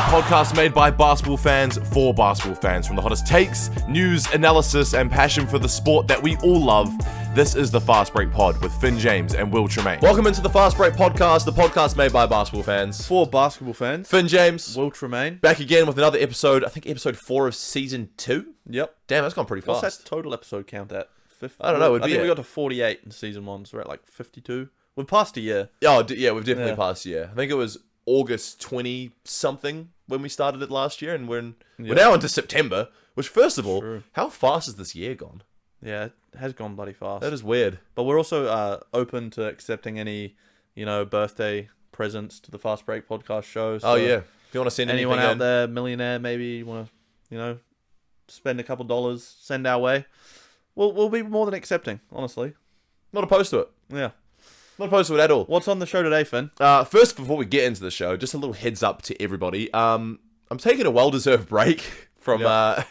podcast made by basketball fans for basketball fans. From the hottest takes, news, analysis, and passion for the sport that we all love, this is the Fast Break Pod with Finn James and Will Tremaine. Welcome into the Fast Break Podcast, the podcast made by basketball fans. For basketball fans. Finn James. Will Tremaine. Back again with another episode, I think episode 4 of season 2. Yep. Damn, that's gone pretty fast. What's that total episode count at? 50? I don't know. I think we got to 48 in season 1, so we're at like 52. We've passed a year. Oh, yeah, we've definitely passed a year. I think it was August 20-something when we started it last year, and we're now into September, which, first of all, how fast has this year gone? Yeah, it has gone bloody fast. That is weird. But we're also open to accepting any, birthday presents to the Fast Break Podcast show. So yeah. If you want to send anyone anything out there, millionaire, maybe want to, spend a couple dollars, send our way. We'll be more than accepting, honestly. Not opposed to it. Yeah. Not opposed to it at all. What's on the show today, Finn? First, before we get into the show, just a little heads up to everybody. I'm taking a well-deserved break from work,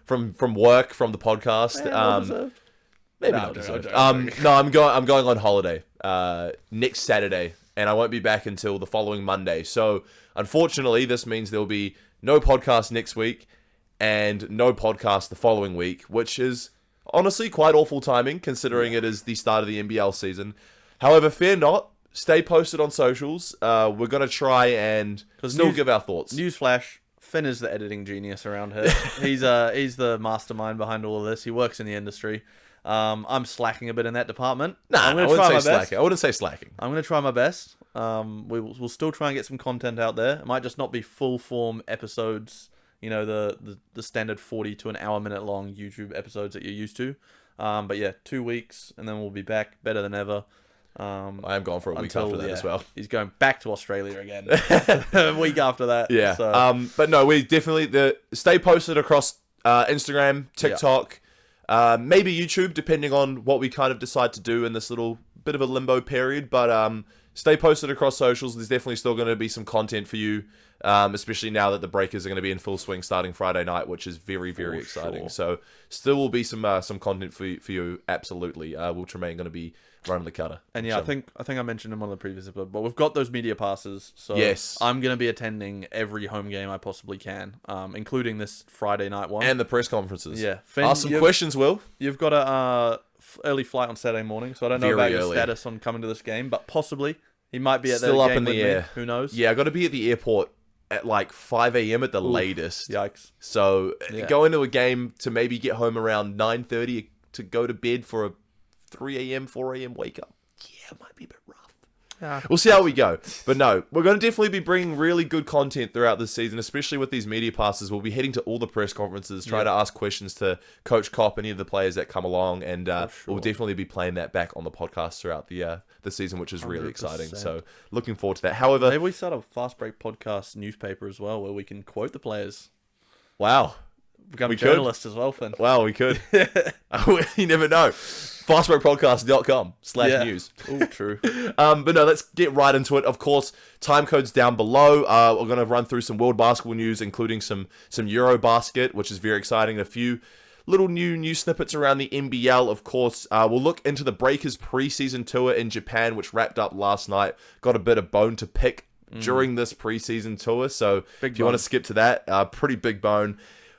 from the podcast. Well-deserved. Maybe not deserved. No, I'm going on holiday next Saturday, and I won't be back until the following Monday. So, unfortunately, this means there will be no podcast next week and no podcast the following week, which is honestly quite awful timing, considering it is the start of the NBL season. However, fear not. Stay posted on socials. We're going to try and still give our thoughts. Newsflash, Finn is the editing genius around here. He's the mastermind behind all of this. He works in the industry. I'm slacking a bit in that department. Nah, I wouldn't say slacking. I'm going to try my best. We'll still try and get some content out there. It might just not be full-form episodes, the standard 40 to an hour minute long YouTube episodes that you're used to. But yeah, 2 weeks, and then we'll be back better than ever. I am gone for a week after that as well. He's going back to Australia again a week after that. Yeah. So. But no, we definitely stay posted across Instagram, TikTok, maybe YouTube, depending on what we kind of decide to do in this little bit of a limbo period. But stay posted across socials. There's definitely still going to be some content for you, especially now that the Breakers are going to be in full swing starting Friday night, which is very, very exciting. Sure. So still will be some content for you. Absolutely. Will Tremaine going to be running the cutter. And yeah, I think I mentioned in one of the previous episodes, but we've got those media passes. So yes, I'm going to be attending every home game I possibly can, including this Friday night one. And the press conferences. Yeah. Finn, ask some questions, Will. You've got a early flight on Saturday morning, so I don't know about your status on coming to this game, but possibly he might be at still the up game in the air. Me. Who knows? Yeah, I got to be at the airport at like 5 a.m. at the latest. Yikes. So go into a game to maybe get home around 9:30 to go to bed for a 3 a.m., 4 a.m. wake up. Yeah, it might be a bit rough. We'll see how we go. But no, we're going to definitely be bringing really good content throughout this season, especially with these media passes. We'll be heading to all the press conferences, try to ask questions to Coach Kopp, any of the players that come along, and we'll definitely be playing that back on the podcast throughout the season, which is really 100%. Exciting. So looking forward to that. However, maybe we start a Fast Break Podcast newspaper as well, where we can quote the players. Wow. Become a journalist as well, Finn. Wow, we could. You never know. fastbreakpodcast.com/news. Oh, true. But no, let's get right into it. Of course, time codes down below. We're going to run through some world basketball news, including some EuroBasket, which is very exciting. A few little new snippets around the NBL, of course. We'll look into the Breakers preseason tour in Japan, which wrapped up last night. Got a bit of bone to pick during this preseason tour. So if you want to skip to that, pretty big bone.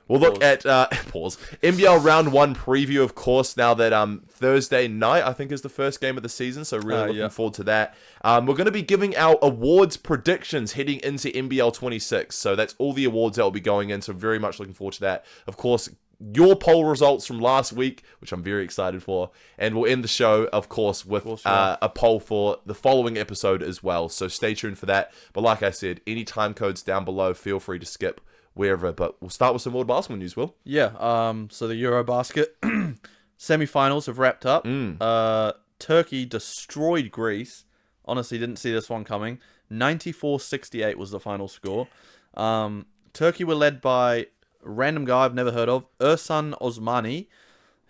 We'll look at NBL round 1 preview, of course, now that Thursday night, I think, is the first game of the season, so really looking forward to that. We're going to be giving our awards predictions heading into NBL 26, so that's all the awards that will be going in, so very much looking forward to that. Of course, your poll results from last week, which I'm very excited for, and we'll end the show, of course, with a poll for the following episode as well, so stay tuned for that. But like I said, any time codes down below, feel free to skip wherever, but we'll start with some world basketball news, Will. Yeah, so the EuroBasket semi-finals have wrapped up. Turkey destroyed Greece. Honestly, didn't see this one coming. 94-68 was the final score. Turkey were led by a random guy I've never heard of, Ersan Osmani.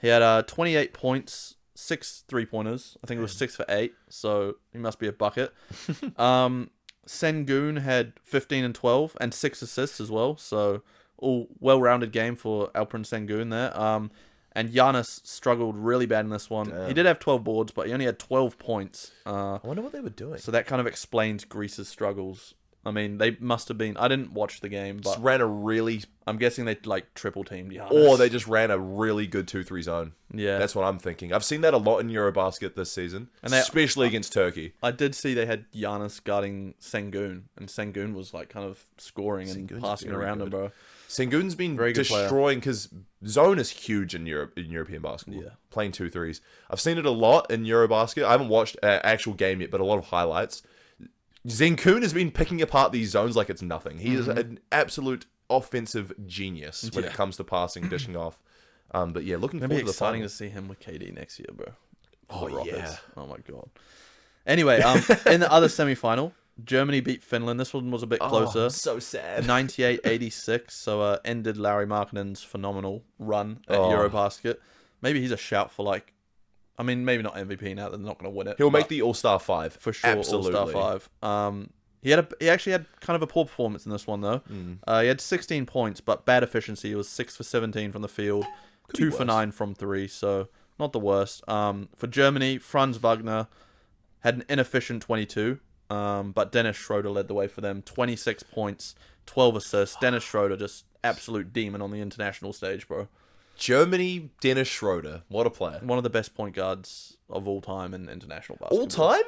He had 28 points, 6 3-pointers. I think it was 6 for 8, so he must be a bucket. Sengun had 15 and 12 and 6 assists as well. So all well-rounded game for Alperen Sengun there. And Giannis struggled really bad in this one. Damn. He did have 12 boards, but he only had 12 points. I wonder what they were doing. So that kind of explains Greece's struggles. I mean, they must have been. I didn't watch the game, Just but ran a really, I'm guessing they like triple teamed Giannis. or they just ran a really good 2-3 zone. Yeah. That's what I'm thinking. I've seen that a lot in EuroBasket this season, especially against Turkey. I did see they had Giannis guarding Sengun, and Sengun was like kind of scoring and Sengun's passing very around good. him, bro. Sengun's been Very good player. destroying because zone is huge in European basketball. Yeah. Playing 2-3s. I've seen it a lot in EuroBasket. I haven't watched an actual game yet, but a lot of highlights. Sengun has been picking apart these zones like it's nothing. He is an absolute offensive genius when it comes to passing, dishing off. But yeah, looking It'd forward be to the exciting final. to see him with KD next year, bro. Oh, The Rockets. yeah. Oh my god. Anyway, in the other semi-final, Germany beat Finland. This one was a bit closer. Oh, so sad. 98-86. So ended Larry Markkanen's phenomenal run at EuroBasket. Maybe he's a shout for like, I mean, maybe not MVP now. They're not going to win it. He'll but make the All-Star 5. for sure. Absolutely. All-Star 5. He actually had kind of a poor performance in this one though. He had 16 points, but bad efficiency. He was 6 for 17 from the field, 2 for 9 from 3. So not the worst. For Germany, Franz Wagner had an inefficient 22. But Dennis Schroder led the way for them. 26 points, 12 assists. Dennis Schroder, just absolute demon on the international stage, bro. Germany, Dennis Schroder. What a player. One of the best point guards of all time in international basketball. All time?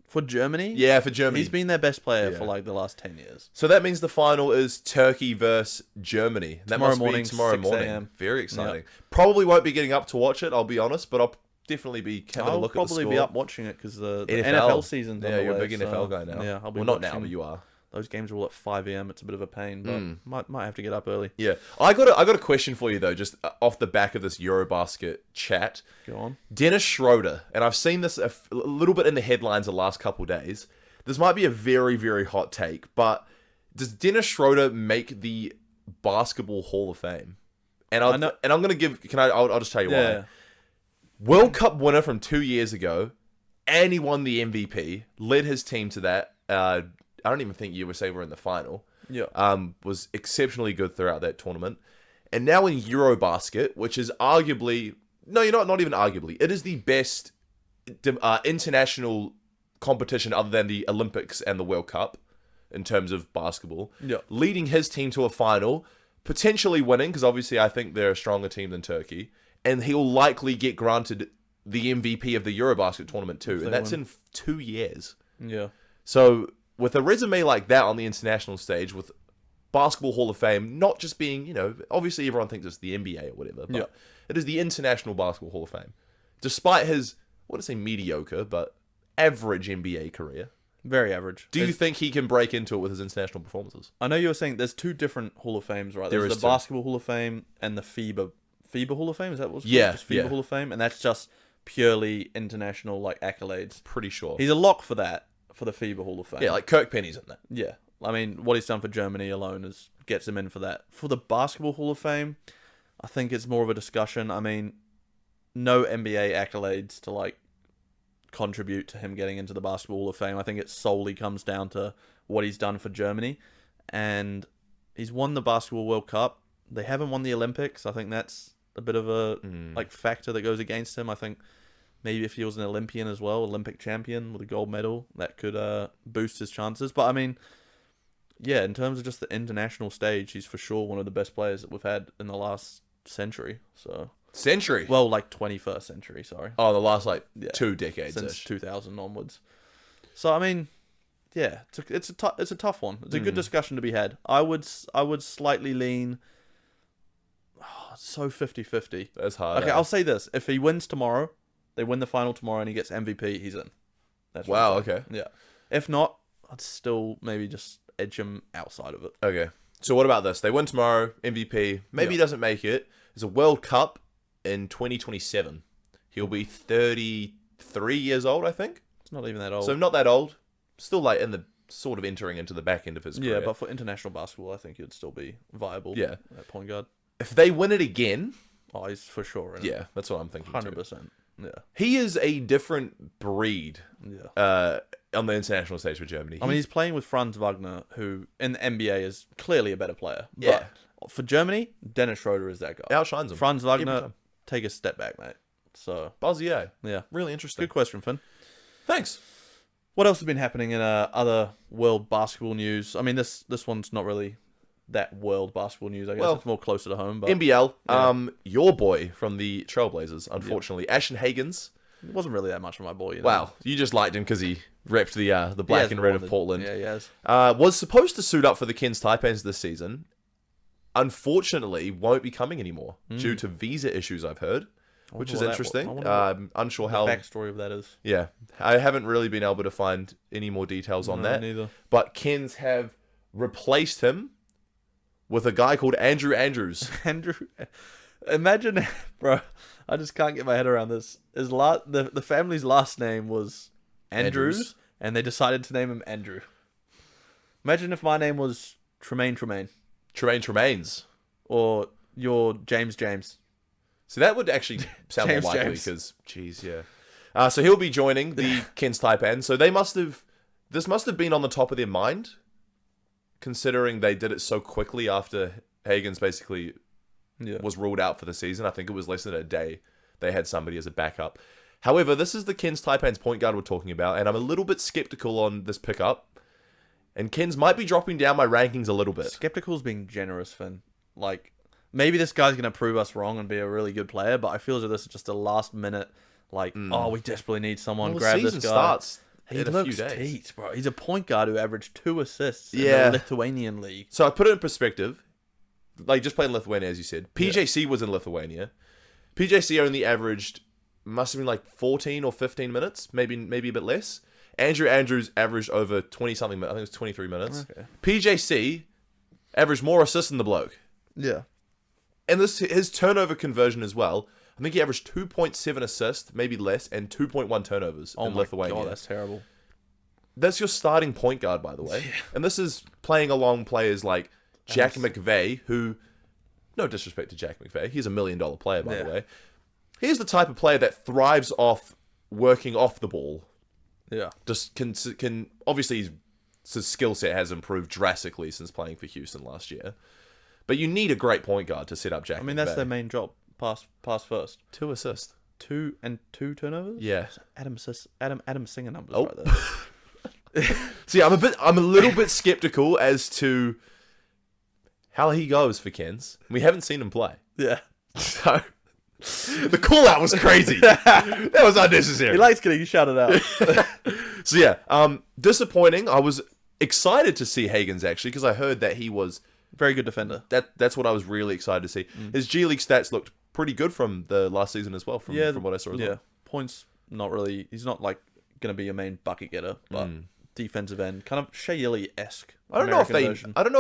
For Germany? Yeah, for Germany. He's been their best player for like the last 10 years. So that means the final is Turkey versus Germany. That Tomorrow must morning, be tomorrow 6 morning. a.m. Very exciting. Probably won't be getting up to watch it, I'll be honest, but I'll definitely be having a I'll look at the probably score. be up watching it because the NFL. NFL season's Yeah, you're a underway, big so, NFL guy now. Yeah, I'll be well, not now, watching. but you are. Those games are all at 5 a.m. It's a bit of a pain, but might have to get up early. Yeah. I got a question for you, though, just off the back of this EuroBasket chat. Go on. Dennis Schroder, and I've seen this a little bit in the headlines the last couple days. This might be a very, very hot take, but does Dennis Schroder make the Basketball Hall of Fame? And I'm going to give... I'll just tell you why. World Cup winner from 2 years ago, and he won the MVP, led his team to that. I don't even think USA were in the final. Yeah. Was exceptionally good throughout that tournament. And now in EuroBasket, which is arguably... No, you're not even arguably. It is the best international competition other than the Olympics and the World Cup in terms of basketball. Yeah. Leading his team to a final, potentially winning, because obviously I think they're a stronger team than Turkey. And he'll likely get granted the MVP of the EuroBasket tournament too. And that's in 2 years. Yeah. So with a resume like that on the international stage, with Basketball Hall of Fame not just being, obviously everyone thinks it's the NBA or whatever, but it is the International Basketball Hall of Fame. Despite his, I wouldn't say mediocre, but average NBA career. Very average. Do you think he can break into it with his international performances? I know you were saying there's two different Hall of Fames, right? There There's is the two. Basketball Hall of Fame and the FIBA Hall of Fame. Is that what's called? Yeah, Just FIBA yeah. Hall of Fame, and that's just purely international like accolades. Pretty sure. He's a lock for that, for the FIBA Hall of Fame. Yeah, like Kirk Penny's in that. Yeah. I mean, what he's done for Germany alone gets him in for that. For the Basketball Hall of Fame, I think it's more of a discussion. I mean, no NBA accolades to like contribute to him getting into the Basketball Hall of Fame. I think it solely comes down to what he's done for Germany. And he's won the Basketball World Cup. They haven't won the Olympics. I think that's a bit of a like factor that goes against him. I think maybe if he was an Olympian as well, Olympic champion with a gold medal, that could boost his chances. But I mean, yeah, in terms of just the international stage, he's for sure one of the best players that we've had in the last century. So Century? well, like 21st century, sorry. Oh, the last 2 decades. Since 2000 onwards. So I mean, yeah, it's a tough one. It's a good discussion to be had. I would slightly lean so 50-50. That's hard. Okay, I'll say this. If he wins tomorrow, they win the final tomorrow and he gets MVP, he's in. That's what Wow, I'm saying. okay. Yeah. If not, I'd still maybe just edge him outside of it. Okay. So what about this? They win tomorrow, MVP. Maybe he doesn't make it. There's a World Cup in 2027. He'll be 33 years old, I think. It's not even that old. So not that old. Still like in the sort of entering into the back end of his career. yeah, but for international basketball, I think he'd still be viable. Yeah. At point guard. If they win it again, Oh, he's for sure in yeah, that's what I'm thinking. 100%. Yeah. He is a different breed Yeah. on the international stage for Germany. I mean, he's playing with Franz Wagner, who in the NBA is clearly a better player. Yeah. But for Germany, Dennis Schroder is that guy. outshines him. Franz Every Wagner, time. take a step back, mate. So, Buzzy, yeah. yeah. Really interesting. Good question, Finn. Thanks. What else has been happening in other world basketball news? I mean, this one's not really that world basketball news. I guess it's more closer to home. But NBL, your boy from the Trailblazers, unfortunately, Ashton Hagans. It wasn't really that much of my boy. You know? Wow, you just liked him because he repped the black and red of Portland. Yeah, he has. Was supposed to suit up for the Cairns Taipans this season. Unfortunately, won't be coming anymore due to visa issues, I've heard, which is interesting. I'm unsure how the backstory of that is. Yeah, I haven't really been able to find any more details on that. Neither. But Cairns have replaced him with a guy called Andrew Andrews. Andrew, imagine, bro. I just can't get my head around this. The family's last name was Andrews, and they decided to name him Andrew. Imagine if my name was Tremaine. Tremaines. Or your James. So that would actually sound more likely because, geez, yeah. So he'll be joining the Cairns Taipan. So this must have been on the top of their mind, considering they did it so quickly after Hagans basically was ruled out for the season. I think it was less than a day they had somebody as a backup. However, this is the Cairns Taipan's point guard we're talking about, and I'm a little bit skeptical on this pickup. And Cairns might be dropping down my rankings a little bit. Skeptical's being generous, Finn. Like, maybe this guy's going to prove us wrong and be a really good player, but I feel as if this is just a last minute, we desperately need someone. Grab this guy. Starts he in looks a few days. Teat, bro. He's a point guard who averaged 2 assists in the Lithuanian league. So I put it in perspective. Just playing Lithuania, as you said. PJC was in Lithuania. PJC only averaged, must have been 14 or 15 minutes, maybe a bit less. Andrew Andrews averaged over 20-something minutes. I think it was 23 minutes. Okay. PJC averaged more assists than the bloke. Yeah. And his turnover conversion as well. I think he averaged 2.7 assists, maybe less, and 2.1 turnovers in Lithuania. Oh my god, that's terrible. That's your starting point guard, by the way. Yeah. And this is playing along players like Jack McVeigh, who, no disrespect to Jack McVeigh, he's $1 million player, by the way. He's the type of player that thrives off working off the ball. Yeah. Just can obviously his skill set has improved drastically since playing for Houston last year. But you need a great point guard to set up Jack. I mean, that's their main job. Pass first. 2 assists. 2 turnovers? Yeah. Adam Singer numbers right there. See, I'm a little bit skeptical as to how he goes for Cairns. We haven't seen him play. Yeah. So the call out was crazy. That was unnecessary. He likes getting shouted out. So yeah, disappointing. I was excited to see Hagans actually because I heard that he was very good defender. That's what I was really excited to see. His G League stats looked pretty good from the last season as well. From what I saw as well. Points not really. He's not going to be a main bucket getter, but defensive end, kind of Shea Yili-esque. I don't know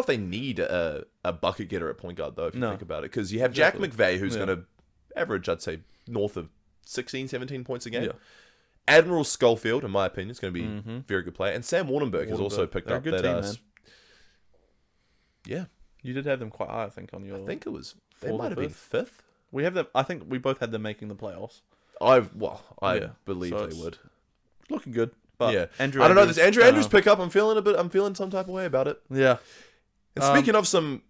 if they need a bucket getter at point guard though. If you think about it, because you have Jack McVeigh who's going to average, I'd say, north of 16, 17 points a game. Yeah. Admiral Schofield, in my opinion, is going to be a very good player. And Sam Wardenberg has also picked up that. Team, man. Yeah. You did have them quite high, I think, on your... I think it was... They might have been 5th. We have them... I think we both had them making the playoffs. I believe they would. Looking good. But yeah. Andrew I don't know, this Andrew Andrews pickup, I'm feeling some type of way about it. Yeah. And speaking of some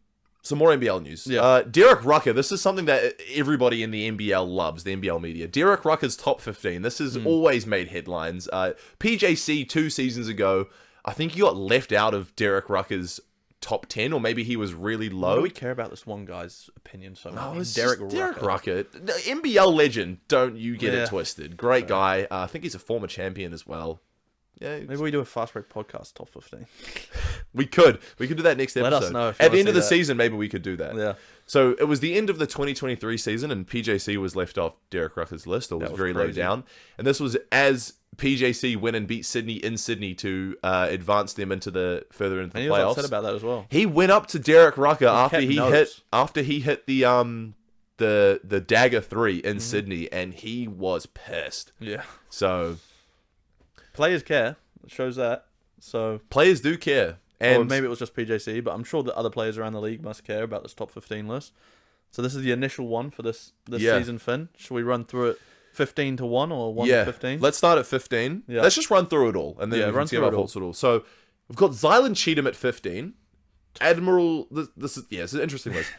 more NBL news. Yeah. Derek Rucker, this is something that everybody in the NBL loves, the NBL media. Derek Rucker's top 15. This has always made headlines. PJC 2 seasons ago, I think he got left out of Derek Rucker's top 10, or maybe he was really low. Why do we care about this one guy's opinion so much? No, it's Derek Rucker. The NBL legend, don't you get it twisted. Great guy. I think he's a former champion as well. Yeah, maybe we do a Fast Break podcast top 15. We could do that next episode. Let us know. At the end of the season, maybe we could do that. Yeah. So it was the end of the 2023 season, and PJC was left off Derek Rucker's list. It was very low down. And this was as PJC went and beat Sydney in Sydney to advance them further into the playoffs. He was upset about that as well. He went up to Derek Rucker after he hit the dagger 3 in Sydney, and he was pissed. Yeah. So players care. It shows that. So players do care. And or maybe it was just PJC, but I'm sure that other players around the league must care about this top 15 list. So this is the initial one for this season, Finn. Should we run through it 15 to 1 or 1 to 15? Let's start at 15. Yeah. Let's just run through it all. And then run through it all. So we've got Zylan Cheatham at 15. Admiral, this is an interesting list.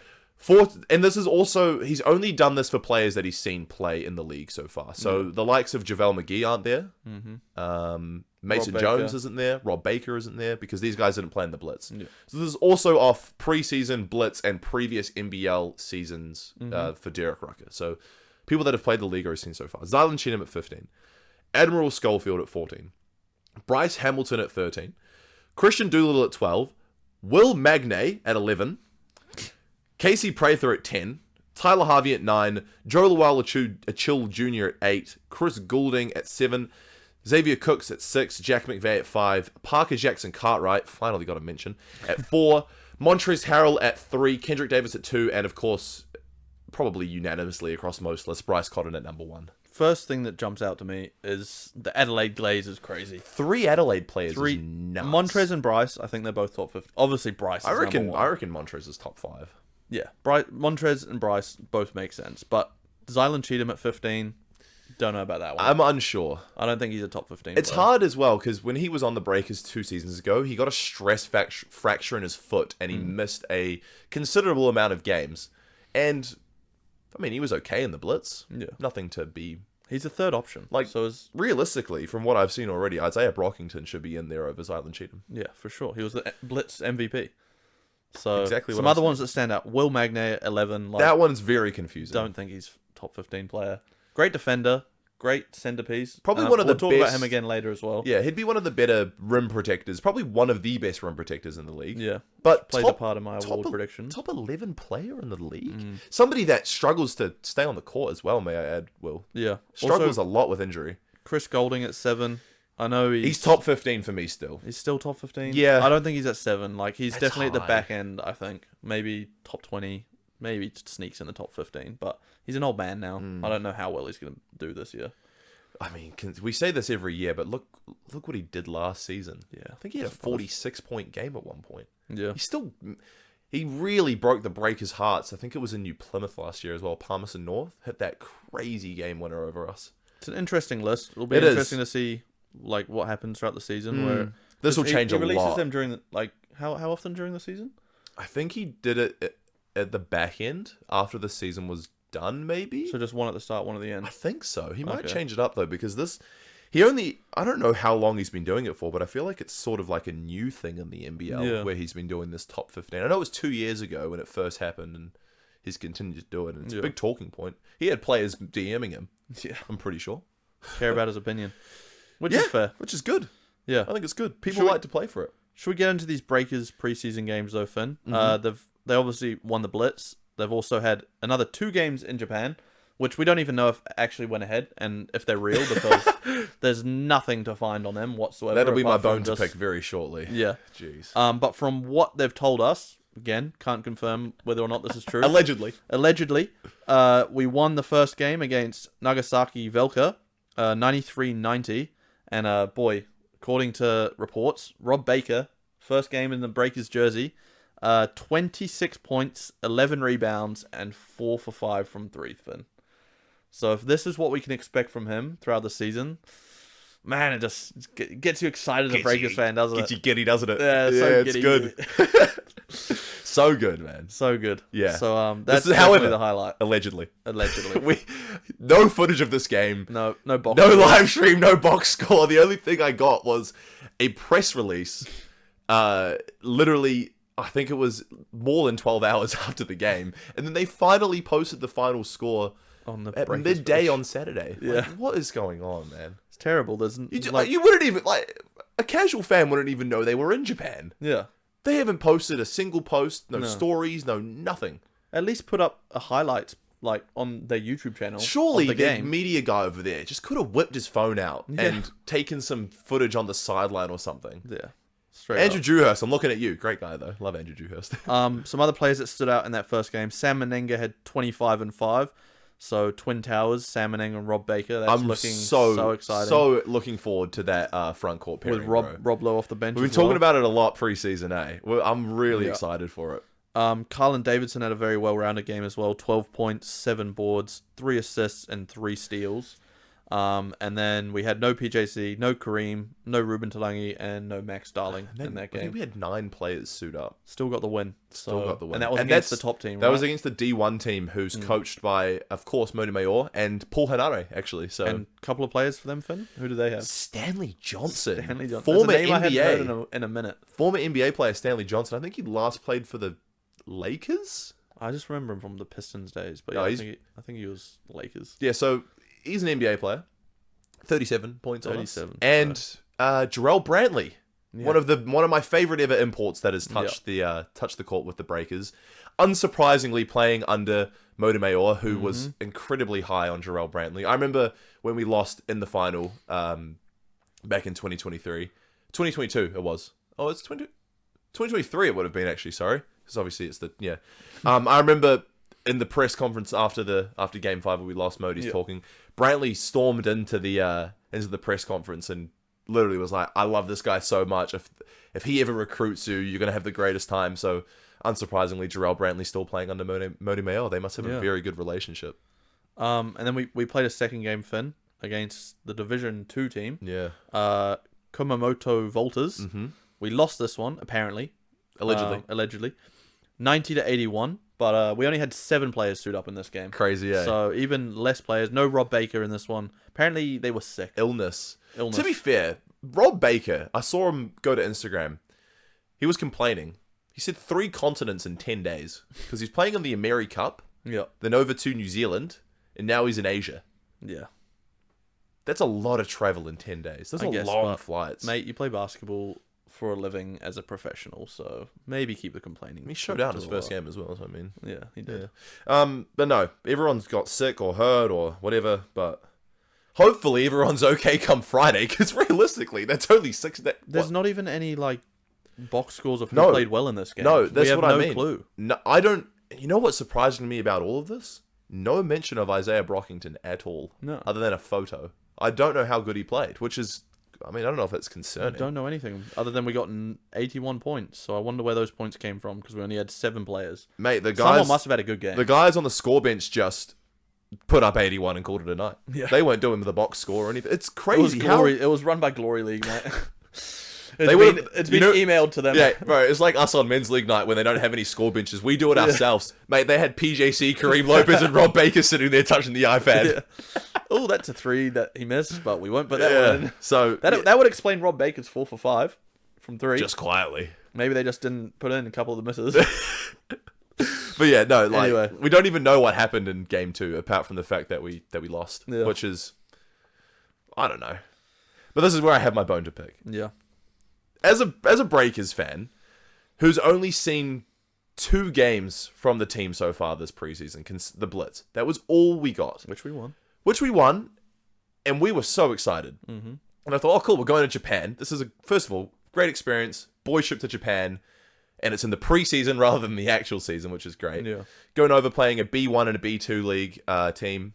And this is also, he's only done this for players that he's seen play in the league so far. So the likes of JaVale McGee aren't there. Mason Rob Jones Baker. isn't there. Rob Baker isn't there because these guys didn't play in the Blitz. So this is also off preseason Blitz and previous NBL seasons for Derek Rucker. So people that have played the league are seen so far. Zylan Cheatham at 15. Admiral Schofield at 14. Bryce Hamilton at 13. Christian Doolittle at 12. Will Magnay at 11. Casey Prather at 10. Tyler Harvey at 9. Joe Lawal-Achill Jr. at 8. Chris Goulding at 7. Xavier Cooks at 6. Jack McVeigh at 5. Parker Jackson Cartwright, finally got a mention, at 4. Montrezl Harrell at 3. Kendrick Davis at 2. And of course, probably unanimously across most lists, Bryce Cotton at number 1. First thing that jumps out to me is the Adelaide Glaze is crazy. 3 Adelaide players is 3 nuts. Montrez and Bryce, I think they're both top 50. Obviously, Bryce is I reckon number 1. Montrez is top 5. Yeah, Montrez and Bryce both make sense, but Zylan Cheatham at 15, don't know about that one. I'm unsure. I don't think he's a top 15 It's player. hard as well, because when he was on the Breakers 2 seasons ago, he got a stress fracture in his foot, and he missed a considerable amount of games. And, I mean, he was okay in the Blitz. Yeah. Nothing to be... He's a third option. Realistically, from what I've seen already, Isaiah Brockington should be in there over Zylan Cheatham. Yeah, for sure. He was the Blitz MVP. So Exactly what some I'm other saying. ones that stand out. Will Magnay at 11. That one's very confusing. Don't think he's top 15 player. Great defender. Great centerpiece. Probably one of we'll the talk about best- him again later as well. Yeah, he'd be one of the better rim protectors. Probably one of the best rim protectors in the league. Yeah. But Plays a part in my award prediction. Top 11 player in the league. Somebody that struggles to stay on the court as well, may I add, Will. Yeah. Struggles Also, a lot with injury. Chris Goulding at 7. I know He's top 15 for me still. He's still top 15? Yeah. I don't think he's at 7. Like, he's That's definitely at the high. back end, I think. Maybe top 20. Maybe sneaks in the top 15. But he's an old man now. I don't know how well he's going to do this year. I mean, we say this every year, but look what he did last season. Yeah. I think he had a 46-point game at one point. Yeah. He really broke the Breakers' hearts. I think it was in New Plymouth last year as well. Palmerston North hit that crazy game winner over us. It's an interesting list. It'll be It is. interesting to see like what happens throughout the season. Where This will change he a releases lot. them during the, like how often during the season? I think he did it at the back end after the season was done, maybe? So just one at the start, one at the end. I think so. He might Okay. change it up, though, because I don't know how long he's been doing it for, but I feel like it's sort of like a new thing in the NBL Yeah. where he's been doing this top 15. I know it was 2 years ago when it first happened, and he's continued to do it, and it's a Yeah. big talking point. He had players DMing him, Yeah. I'm pretty sure. Care about his opinion, which is fair. Which is good. Yeah. I think it's good. People Should we- like to play for it. Should we get into these Breakers preseason games though, Finn? Mm-hmm. They obviously won the Blitz. They've also had another 2 games in Japan, which we don't even know if actually went ahead and if they're real because there's nothing to find on them whatsoever. That'll be my apart from bone to just- pick very shortly. Yeah. Jeez. But from what they've told us, again, can't confirm whether or not this is true. Allegedly. We won the first game against Nagasaki Velka, 93-90. And boy, according to reports, Rob Baker, first game in the Breakers jersey, 26 points, 11 rebounds, and 4 for 5 from 3, Finn. So if this is what we can expect from him throughout the season, man, it just gets you excited as a Breakers fan, doesn't it? Gets you giddy, doesn't it? Yeah, so it's giddy. good. So good, man. So good. Yeah. So that's This is, definitely however, the highlight. Allegedly. Allegedly. No footage of this game. No box. No live stream, no box score. The only thing I got was a press release. Literally, I think it was more than 12 hours after the game. And then they finally posted the final score on the at Breakers midday page. on Saturday. Yeah. Like, what is going on, man? It's terrible. There's You wouldn't even, a casual fan wouldn't even know they were in Japan. yeah. They haven't posted a single post, no No. stories, no nothing. At least put up a highlights like on their YouTube channel. Surely of the the game. media guy over there just could have whipped his phone out Yeah. and taken some footage on the sideline or something. Yeah. Straight Andrew up. Dewhurst, I'm looking at you. Great guy, though. Love Andrew Dewhurst. Some other players that stood out in that first game. Sam Menenga had 25 and 5. So Twin Towers, Sam Menenga and Rob Baker. That's I'm looking so so exciting. So looking forward to that front court pairing, with bro. Rob Lowe off the bench. We've been as talking well. about it a lot preseason, eh? I'm really Yeah. excited for it. Carlin Davidson had a very well-rounded game as well. 12 points, 7 boards, 3 assists, and 3 steals. And then we had no PJC, no Kareem, no Ruben Talangi, and no Max Darling in that I game. think we had 9 players suit up. Still got the win. Still got the win. And that was against the top team, That right? was against the D1 team, who's coached by, of course, Moni Mayor and Paul Hanare, actually. So And a couple of players for them, Finn? Who do they have? Stanley Johnson. Stanley Johnson. Former That's a name I hadn't NBA. heard in a minute. Former NBA player Stanley Johnson. I think he last played for the Lakers? I just remember him from the Pistons days, but No, yeah, I think he was Lakers. Yeah, so he's an NBA player. 37 points on us. 37, And Jarrell Brantley. Yeah. One of my favorite ever imports that has touched the court with the Breakers. Unsurprisingly playing under Modi Mayor, who was incredibly high on Jarrell Brantley. I remember when we lost in the final back in 2023. 2022 it was. Oh, it's 2023 it would have been actually, sorry. Because obviously it's I remember in the press conference after Game 5 where we lost, Modi's talking. Brantley stormed into the press conference and literally was like, I love this guy so much. If he ever recruits you, you're going to have the greatest time. So, unsurprisingly, Jarrell Brantley's still playing under Modi Mayor. They must have a very good relationship. And then we played a second game, Finn, against the Division 2 team. Yeah. Kumamoto Volters. Mm-hmm. We lost this one, apparently. Allegedly. 90-81. But we only had 7 players suit up in this game. Crazy, yeah. So even less players. No Rob Baker in this one. Apparently they were sick. Illness. To be fair, Rob Baker, I saw him go to Instagram. He was complaining. He said 3 continents in 10 days. Because he's playing in the Ameri Cup, Yeah. then over to New Zealand, and now he's in Asia. Yeah. That's a lot of travel in 10 days. Those I are guess, long but, flights. Mate, you play basketball for a living as a professional, so maybe keep the complaining. He showed out his first game as well, so I mean. Yeah, he did. But no, everyone's got sick or hurt or whatever, but hopefully everyone's okay come Friday, because realistically, that's only 6 days. There's not even any, box scores of who No. played well in this game. No, that's we have what I no mean. clue. No, I don't. You know what's surprising me about all of this? No mention of Isaiah Brockington at all. No. Other than a photo. I don't know how good he played, which is, I mean, I don't know if it's I concerning. don't know anything other than we got 81 points, so I wonder where those points came from, because we only had 7 players. Mate, Someone must have had a good game. The guys on the score bench just put up 81 and called it a night. Yeah. They weren't doing the box score or anything. It's It was crazy. Glory. It was run by Glory League, mate. It's you been know- emailed to them. Yeah, bro, it's like us on Men's League night when they don't have any score benches. We do it ourselves. Mate, they had PJC, Kareem Lopez, and Rob Baker sitting there touching the iPad. Yeah. Oh, that's a 3 that he missed, but we won't put that one in. So, That would explain Rob Baker's 4 for 5 from 3. just quietly. Maybe they just didn't put in a couple of the misses. But yeah, no, Anyway. we don't even know what happened in game 2, apart from the fact that we lost, Yeah. which is, I don't know. But this is where I have my bone to pick. Yeah. As a Breakers fan, who's only seen 2 games from the team so far this preseason, the Blitz, that was all we got. Which we won. Which we won, and we were so excited. Mm-hmm. And I thought, oh, cool, we're going to Japan. This is, first of all, great experience. Boys trip to Japan, and it's in the preseason rather than the actual season, which is great. Yeah. Going over playing a B1 and a B2 league team.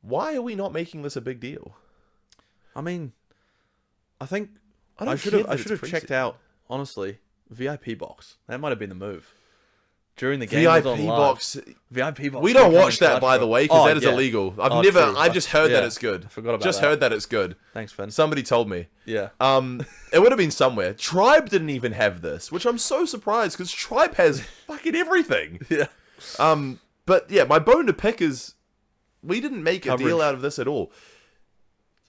Why are we not making this a big deal? I mean, I think I don't I should care have that it's checked preseason. out, honestly, VIP box. That might have been the move. During the game, it was VIP on live. box. VIP box. We don't could come watch in that, clutch, by the bro. way, because Oh, that is yeah. illegal. Oh, I've true. just heard that Yeah. it's good. I forgot about just that. heard that it's good. Thanks, Finn. Somebody told me. Yeah. It would have been somewhere. Tribe didn't even have this, which I'm so surprised because Tribe has fucking everything. Yeah. But yeah, my bone to pick is we didn't make a deal Coverage. out of this at all.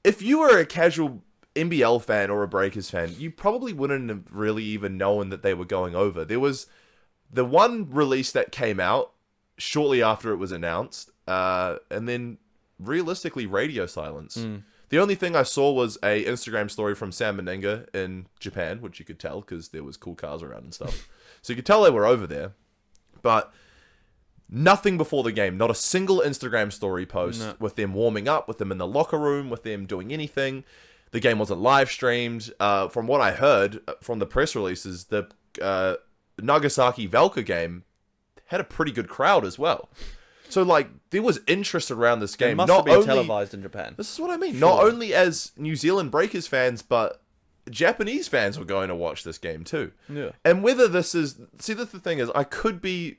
If you were a casual NBL fan or a Breakers fan, you probably wouldn't have really even known that they were going over. There was the one release that came out shortly after it was announced, and then realistically radio silence. The only thing I saw was a Instagram story from Sam Meninga in Japan, which you could tell because there was cool cars around and stuff. So you could tell they were over there. But nothing before the game. Not a single Instagram story post with them warming up, with them in the locker room, with them doing anything. The game wasn't live streamed. From what I heard from the press releases, the Nagasaki Velka game had a pretty good crowd as well. So, there was interest around this game. It must not have been only, televised in Japan. This is what I mean. Sure. Not only as New Zealand Breakers fans, but Japanese fans were going to watch this game too. Yeah. And whether this is... See, the thing is, I could be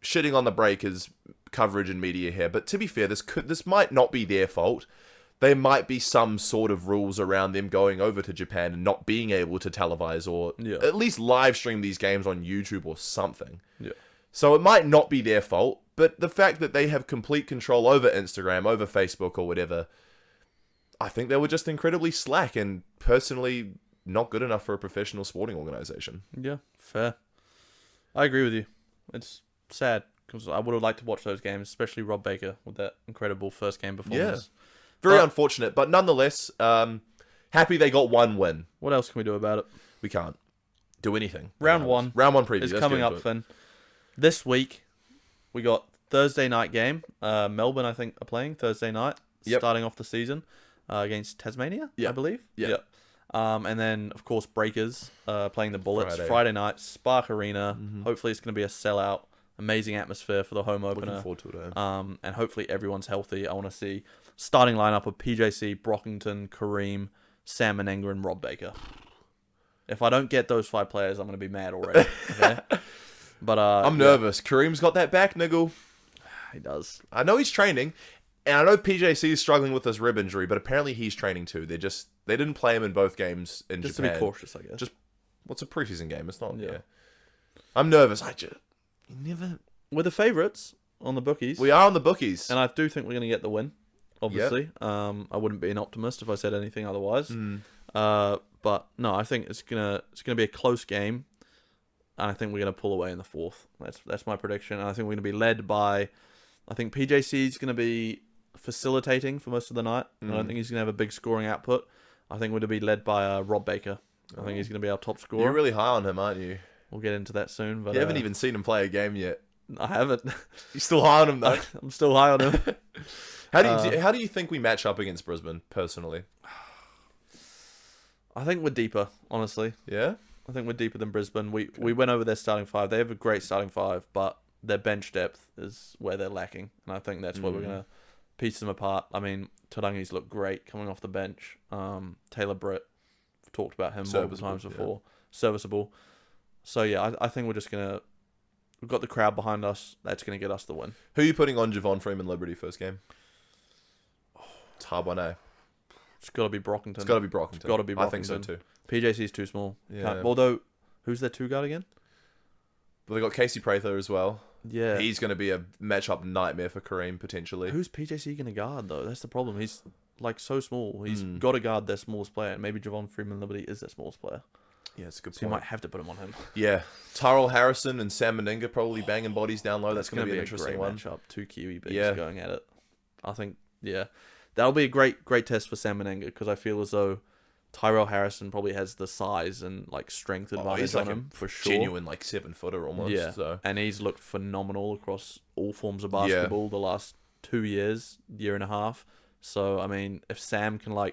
shitting on the Breakers coverage and media here, but to be fair, this might not be their fault. there might be some sort of rules around them going over to Japan and not being able to televise or at least live stream these games on YouTube or something. Yeah. So it might not be their fault, but the fact that they have complete control over Instagram, over Facebook or whatever, I think they were just incredibly slack and personally not good enough for a professional sporting organization. Yeah, fair. I agree with you. It's sad because I would have liked to watch those games, especially Rob Baker with that incredible first game performance. Yeah. Very unfortunate, but nonetheless, happy they got one win. What else can we do about it? We can't do anything. Round one preview is coming up, Finn. This week, we got Thursday night game. Melbourne, I think, are playing Thursday night, starting off the season against Tasmania, I believe. Yeah. And then, of course, Breakers playing the Bullets Friday night, Spark Arena. Hopefully, it's going to be a sellout. Amazing atmosphere for the home opener. Looking forward to it. And hopefully everyone's healthy. I want to see starting lineup of PJC, Brockington, Kareem, Sam Menenga, and Rob Baker. If I don't get those 5 players, I'm going to be mad already. Okay? But I'm nervous. Kareem's got that back, niggle. He does. I know he's training, and I know PJC is struggling with this rib injury, but apparently he's training too. They didn't play him in both games in Just Japan. to be cautious, I guess. What's a preseason game? It's not. Yeah. I'm nervous. We're the favourites on the bookies. We are on the bookies, and I do think we're going to get the win. Obviously, I wouldn't be an optimist if I said anything otherwise. But no, I think it's gonna be a close game, and I think we're gonna pull away in the fourth. That's my prediction, and I think we're gonna be led by. I think PJC is gonna be facilitating for most of the night. I don't think he's gonna have a big scoring output. I think we're gonna be led by Rob Baker. I think he's gonna be our top scorer. You're really high on him, aren't you? We'll get into that soon. But you haven't even seen him play a game yet. I haven't. You're still high on him though. I'm still high on him. How do you think we match up against Brisbane personally? I think we're deeper, honestly. Yeah? I think we're deeper than Brisbane. We went over their starting 5. They have a great starting 5, but their bench depth is where they're lacking. And I think that's where we're going to piece them apart. I mean, Tarangi's looked great coming off the bench. Taylor Britt, I've talked about him multiple times before. Yeah. Serviceable. So, yeah, I think we're just going to... We've got the crowd behind us. That's going to get us the win. Who are you putting on Javon Freeman Liberty first game? It's a hard one, eh? It's got to be Brockington. It's got to be Brockington. It's got to be Brockington. I think so too. PJC's too small. Yeah. Although, who's their 2 guard again? Well, they got Casey Prather as well. Yeah. He's going to be a matchup nightmare for Kareem, potentially. Who's PJC going to guard, though? That's the problem. He's, so small. He's got to guard their smallest player. And maybe Javon Freeman Liberty is their smallest player. Yeah, it's a good point. So you might have to put him on him. Yeah. Tyrell Harrison and Sam Menenga probably banging bodies down low. That's going to be an interesting one. Matchup. 2 Kiwi bigs going at it. I think, that'll be a great test for Sam Menenga because I feel as though Tyrell Harrison probably has the size and strength advantage on him for sure. Genuine 7-footer almost. Yeah, so. And he's looked phenomenal across all forms of basketball the last 2 years, year and a half. So I mean, if Sam can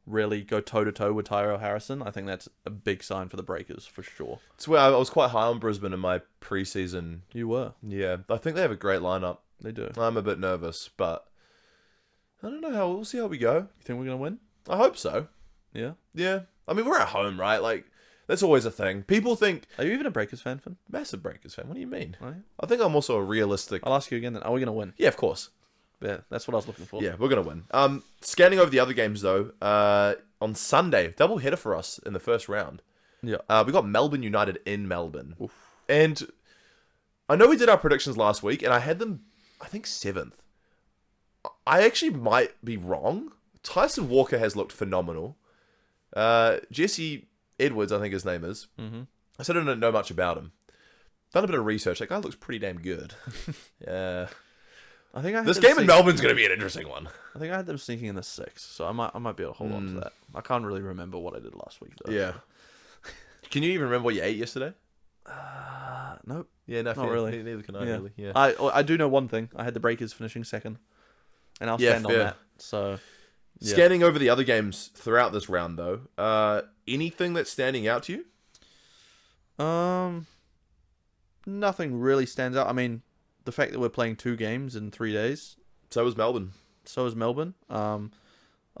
really go toe to toe with Tyrell Harrison, I think that's a big sign for the Breakers for sure. It's where I was quite high on Brisbane in my preseason. You were, yeah. I think they have a great lineup. They do. I'm a bit nervous, but I don't know we'll see how we go. You think we're gonna win? I hope so. Yeah. Yeah. I mean, we're at home, right? That's always a thing. People think... Are you even a Breakers fan, Finn? Massive Breakers fan. What do you mean? Right. I think I'm also a realistic... I'll ask you again then. Are we gonna win? Yeah, of course. Yeah, that's what I was looking for. Yeah, we're going to win. Scanning over the other games, though, on Sunday, double header for us in the first round. Yeah. We got Melbourne United in Melbourne. Oof. And I know we did our predictions last week, and I had them, I think, 7th. I actually might be wrong. Tyson Walker has looked phenomenal. Jesse Edwards, I think his name is. Mm-hmm. I said I don't know much about him. Done a bit of research. That guy looks pretty damn good. Yeah. I think this game in Melbourne's going to be an interesting one. I think I had them sneaking in the 6th, so I might be able to hold on to that. I can't really remember what I did last week though. Yeah. Can you even remember what you ate yesterday? Nope. Yeah, no, not really. Neither can I really. Yeah. I do know one thing. I had the Breakers finishing 2nd, and I'll stand on that. So. Yeah. Scanning over the other games throughout this round, though, anything that's standing out to you? Nothing really stands out. I mean, the fact that we're playing 2 games in 3 days. So is Melbourne. I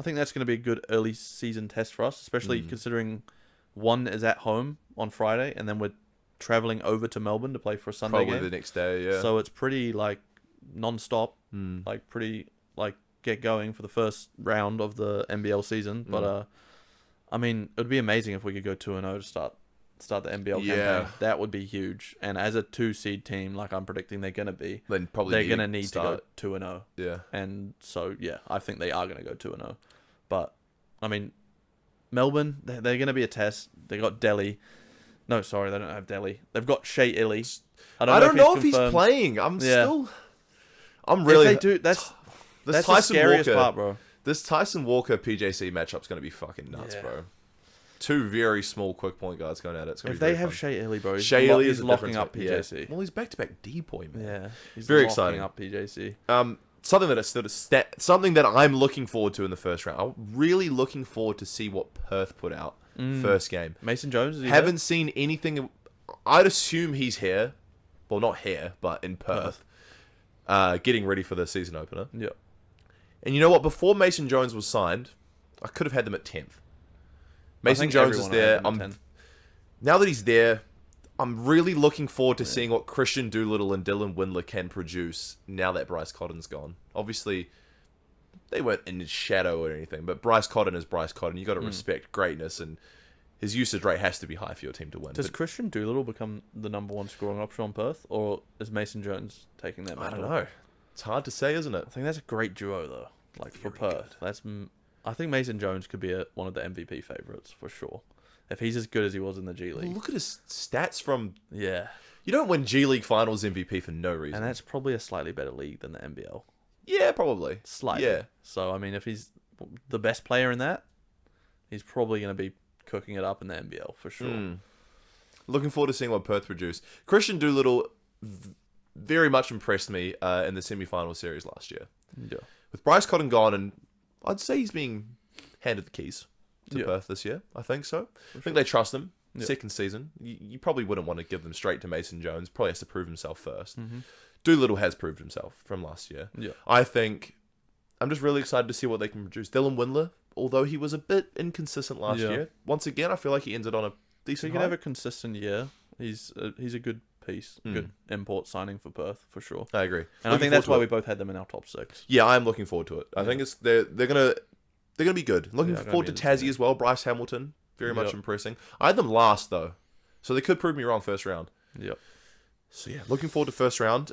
think that's going to be a good early season test for us, especially considering one is at home on Friday, and then we're traveling over to Melbourne to play for a Sunday game. Probably the next day, yeah. So it's pretty non-stop, pretty get going for the first round of the NBL season. But I mean, it would be amazing if we could go 2-0 to start the NBL campaign. That would be huge. And as a 2-seed team, like I'm predicting they're gonna be, then probably they're gonna need to go 2-0. Yeah. And so I think they are gonna go 2-0. But I mean, Melbourne, they're gonna be a test. They got Delhi. No, sorry, they don't have Delhi. They've got Shea Illy. I don't know if he's playing. I'm really. If they do, that's the scariest part, bro. This Tyson Walker PJC matchup's going to be fucking nuts, bro. Two very small quick point guards going at it. It's gonna if be they very have fun. Shea Illy, bro, he's locking up PJC. Yeah. Well, he's back-to-back D-boy, man. Yeah, he's very locking exciting. up PJC. Something that I'm looking forward to in the first round. I'm really looking forward to see what Perth put out first game. Mason Jones, is he haven't seen anything. I'd assume he's here. Well, not here, but in Perth. Getting ready for the season opener. Yeah. And you know what? Before Mason Jones was signed, I could have had them at 10th. Mason Jones is there. Now that he's there, I'm really looking forward to seeing what Christian Doolittle and Dylan Windler can produce now that Bryce Cotton's gone. Obviously, they weren't in his shadow or anything, but Bryce Cotton is Bryce Cotton. You got to respect greatness, and his usage rate has to be high for your team to win. Does Christian Doolittle become the number one scoring option on Perth, or is Mason Jones taking that mantle? I don't know. It's hard to say, isn't it? I think that's a great duo, though. Like, for Perth. I think Mason Jones could be one of the MVP favourites, for sure. If he's as good as he was in the G League. Well, look at his stats from... Yeah. You don't win G League Finals MVP for no reason. And that's probably a slightly better league than the NBL. Yeah, probably. Slightly. Yeah. So, I mean, if he's the best player in that, he's probably going to be cooking it up in the NBL, for sure. Looking forward to seeing what Perth produce. Christian Doolittle very much impressed me in the semi-final series last year. Yeah. With Bryce Cotton gone, and I'd say he's being handed the keys to Perth this year. I think so. I think they trust him. Second season. You probably wouldn't want to give them straight to Mason Jones. Probably has to prove himself first. Doolittle has proved himself from last year. Yeah. I think I'm just really excited to see what they can produce. Dylan Windler, although he was a bit inconsistent last year, once again, I feel like he ended on a decent He can have a consistent year. He's a good piece, good import signing for Perth, for sure. I agree. And I think that's why we both had them in our top 6. Yeah, I'm looking forward to it. I think they're gonna be good. Looking forward to Tassie as well. Bryce Hamilton, very much impressing. I had them last though, so they could prove me wrong first round. Yep. So yeah, looking forward to first round.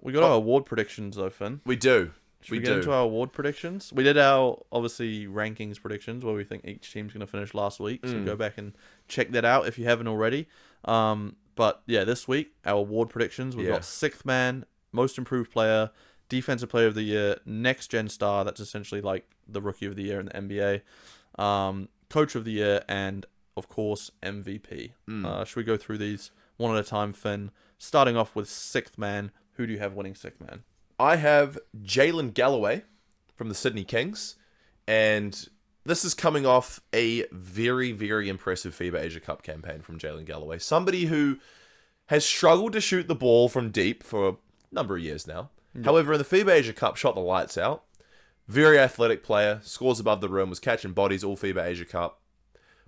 We got our award predictions though, Finn. We do. Should we get into our award predictions? We did our, obviously, rankings predictions where we think each team's going to finish last week. So go back and check that out if you haven't already. But yeah, this week, our award predictions. We've got 6th man, most improved player, defensive player of the year, next gen star. That's essentially like the rookie of the year in the NBA. Coach of the year, and of course, MVP. Should we go through these one at a time, Finn? Starting off with 6th man. Who do you have winning 6th man? I have Jalen Galloway from the Sydney Kings, and this is coming off a very, very impressive FIBA Asia Cup campaign from Jalen Galloway. Somebody who has struggled to shoot the ball from deep for a number of years now. However, in the FIBA Asia Cup, shot the lights out. Very athletic player, scores above the rim, was catching bodies all FIBA Asia Cup.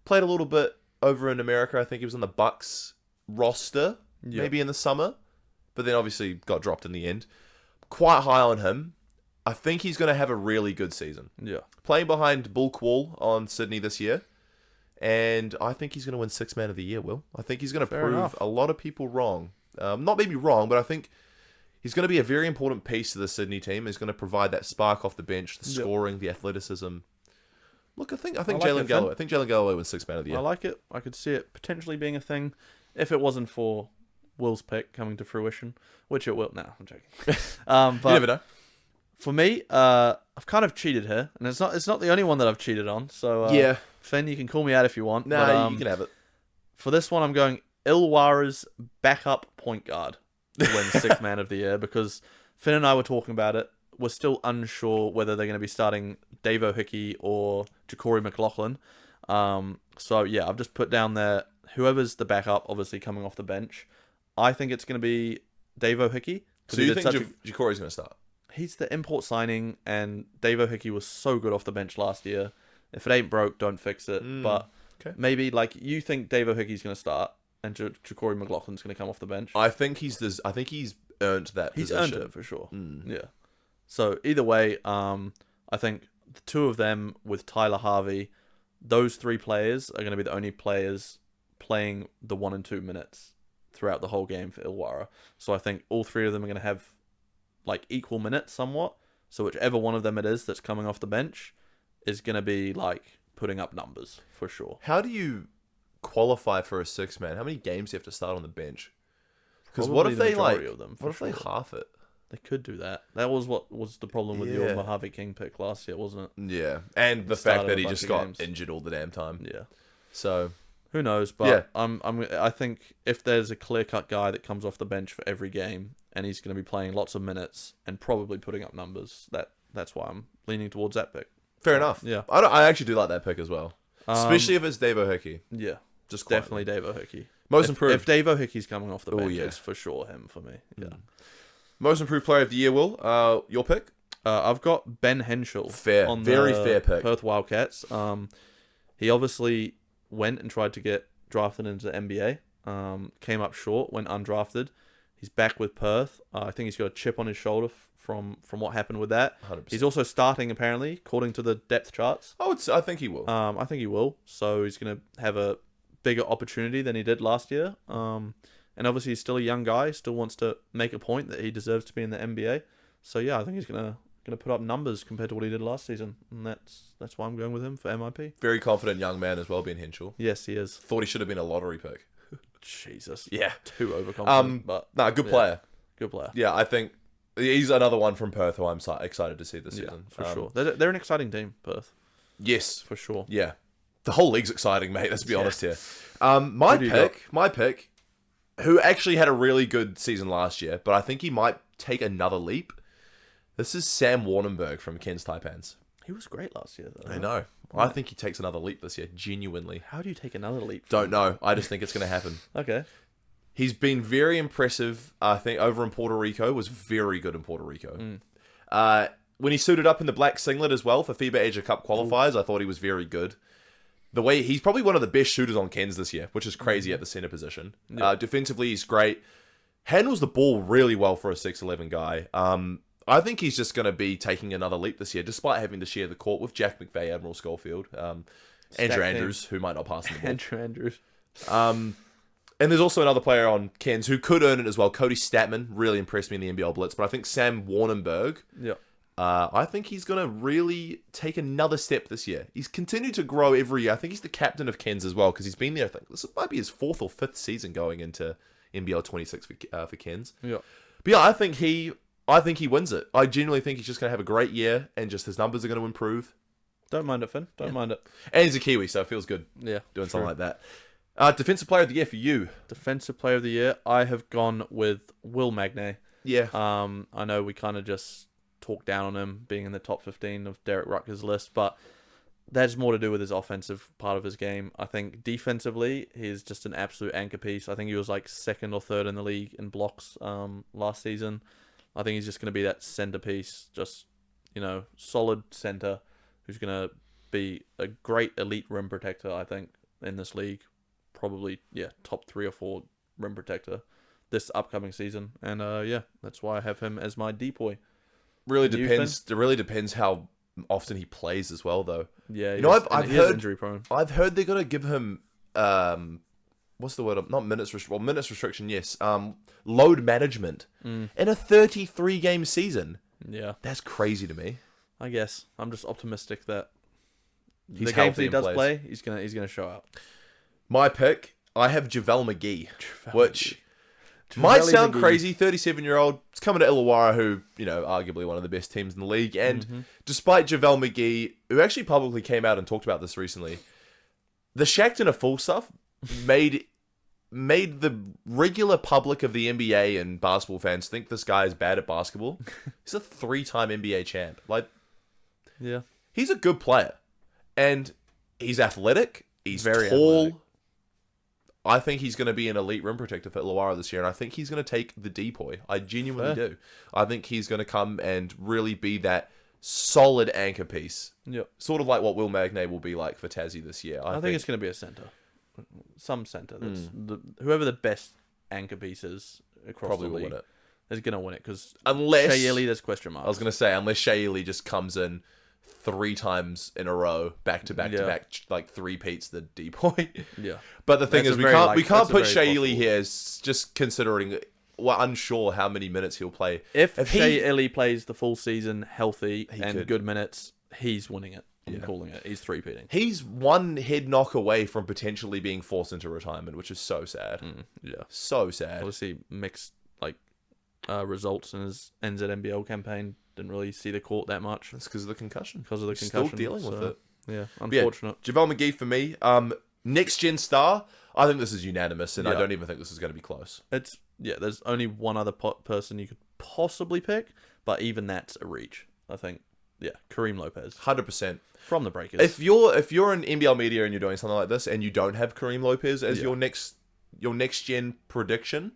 Played a little bit over in America. I think he was on the Bucks roster, maybe in the summer, but then obviously got dropped in the end. Quite high on him. I think he's going to have a really good season. Yeah. Playing behind Bull Quall on Sydney this year. And I think he's going to win 6th man of the year, Will. I think he's going to prove a lot of people wrong. Not maybe wrong, but I think he's going to be a very important piece to the Sydney team. He's going to provide that spark off the bench, the scoring, the athleticism. Look, I think Jalen Galloway. I think Jalen Galloway wins 6th man of the year. I like it. I could see it potentially being a thing if it wasn't for Will's pick coming to fruition, which it will. No, I'm joking. But you never know. For me, I've kind of cheated here, and it's not the only one that I've cheated on. So Finn, you can call me out if you want. No, but, you can have it. For this one, I'm going Illawarra's backup point guard to win 6th man of the year, because Finn and I were talking about it. We're still unsure whether they're going to be starting Dave O'Hickey or Ja'Cory McLaughlin. So yeah, I've just put down there whoever's the backup, obviously coming off the bench. I think it's going to be Dave O'Hickey. So you think Ja'Cory's going to start? He's the import signing, and Dave O'Hickey was so good off the bench last year. If it ain't broke, don't fix it. But maybe, like, you think Dave O'Hickey's going to start, and Ja'Cory McLaughlin's going to come off the bench? I think he's earned that position. He's earned it, for sure. Yeah. So, either way, I think the two of them with Tyler Harvey, those three players are going to be the only players playing the 1 and 2 minutes throughout the whole game for Illawarra. So I think all three of them are going to have like equal minutes somewhat. So whichever one of them it is that's coming off the bench is going to be like putting up numbers for sure. How do you qualify for a 6-man? How many games do you have to start on the bench? Because Probably what if the they majority like? of them, What if for they sure. half it? They could do that. That was what was the problem with your Yeah. Mojave King pick last year, wasn't it? Yeah, and the Started fact that a he bunch just of got games. injured all the damn time. Yeah. So Who knows? But Yeah. I think if there's a clear-cut guy that comes off the bench for every game and he's going to be playing lots of minutes and probably putting up numbers, that's why I'm leaning towards that pick. fair enough. Yeah. I actually do like that pick as well, especially if it's Dave O'Hickey. Yeah. Just quietly. Definitely Dave O'Hickey. Most improved. If Dave O'Hickey's coming off the bench, yeah. it's for sure him for me. Yeah. Most improved player of the year. Will your pick? I've got Ben Henschel. Fair. On Very the fair pick. Perth Wildcats. He obviously went and tried to get drafted into the NBA. Came up short, went undrafted. He's back with Perth. I think he's got a chip on his shoulder from what happened with that. 100%. He's also starting apparently, according to the depth charts. I think he will. I think he will. So he's going to have a bigger opportunity than he did last year. And obviously he's still a young guy. Still wants to make a point that he deserves to be in the NBA. So yeah, I think he's gonna put up numbers compared to what he did last season, and that's why I'm going with him for MIP. Very confident young man as well, Ben Henschel. Yes, he is. Thought he should have been a lottery pick. Jesus. Yeah. Too overconfident. But Good yeah, player. good player. Yeah, I think he's another one from Perth who I'm excited to see this Yeah, season. for sure. They're an exciting team, Perth, Yes. for sure. Yeah. The whole league's exciting, mate. Let's be honest here. My Who do you pick, who actually had a really good season last year, but I think he might take another leap. This is Sam Warnenberg from Cairns Taipans. He was great last year, though. I know. I think he takes another leap this year, genuinely. How do you take another leap? Don't know. I just think it's going to happen. Okay. He's been very impressive. I think over in Puerto Rico, was very good in Puerto Rico. When he suited up in the black singlet as well for FIBA Asia Cup qualifiers, I thought he was very good. The way he's probably one of the best shooters on Cairns this year, which is crazy at the center position. Defensively, he's great. Handles the ball really well for a 6'11" guy. I think he's just going to be taking another leap this year, despite having to share the court with Jack McVeigh, Admiral Schofield, Andrew Andrews, who might not pass in the ball. Andrew Andrews. And there's also another player on Cairns who could earn it as well. Cody Statman really impressed me in the NBL Blitz, but I think Sam Warnenberg, Yeah. I think he's going to really take another step this year. He's continued to grow every year. I think he's the captain of Cairns as well, because he's been there, I think this might be his 4th or 5th season going into NBL 26 for Cairns. Yeah. But yeah, I think he wins it. I genuinely think he's just going to have a great year, and just his numbers are going to improve. Don't mind it, Finn. Don't mind it. And he's a Kiwi, so it feels good Yeah. doing true. something like that. Defensive player of the year for you. Defensive player of the year, I have gone with Will Magnay. Yeah. I know we kind of just talked down on him being in the top 15 of Derek Rucker's list, but that's more to do with his offensive part of his game. I think defensively, he's just an absolute anchor piece. I think he was like 2nd or 3rd in the league in blocks last season. I think he's just going to be that centerpiece, just, solid center who's going to be a great elite rim protector, I think, in this league. Probably, top 3 or 4 rim protector this upcoming season. And, that's why I have him as my depoy. Really depends. It really depends how often he plays as well, though. Yeah, I've he heard is injury prone. I've heard they're gonna give him what's the word? Not minutes minutes restriction. Yes, load management in a 33 game season. Yeah, That's crazy to me. I guess I'm just optimistic that He's the games healthy that he and does plays. play, he's gonna show out. My pick, I have JaVale McGee, which might sound McGee. crazy. 37-year-old, it's coming to Illawarra, who, arguably one of the best teams in the league. And despite JaVale McGee, who actually publicly came out and talked about this recently, the Shaq and a Fool stuff made the regular public of the NBA and basketball fans think this guy is bad at basketball. He's a 3-time NBA champ. Yeah, He's a good player. And he's athletic. He's Very tall. athletic. I think he's going to be an elite rim protector for Illawarra this year, and I think he's going to take the depoy. I genuinely do. I think he's going to come and really be that solid anchor piece. Yep. Sort of like what Will Magnay will be like for Tassie this year. I think it's gonna be a center, some center. That's whoever the best anchor piece is across probably the will league win it. is gonna win it because Unless Shea Ely, there's question marks. I was going to say, unless Shea Ely just comes in, 3 times in a row, back to back to back, like 3-peats the D point. Yeah. But the thing That's is, a we can't put very Shea possible. Ely here, just considering we're unsure how many minutes he'll play. If he Shea Ely plays the full season healthy and could. good minutes, he's winning it. I'm calling it. He's 3-peating. He's one head knock away from potentially being forced into retirement, which is so sad. Yeah. So sad. Obviously, mixed results in his NZNBL campaign. Didn't really see the court that much. That's because of the concussion. He's Still dealing with it. Yeah, unfortunate. Yeah, JaVale McGee for me. Next gen star. I think this is unanimous, and I don't even think this is going to be close. There's only one other person you could possibly pick, but even that's a reach. I think. Yeah, Kareem Lopez 100%. from the Breakers. If you're in NBL media and you're doing something like this, and you don't have Kareem Lopez as your next gen prediction,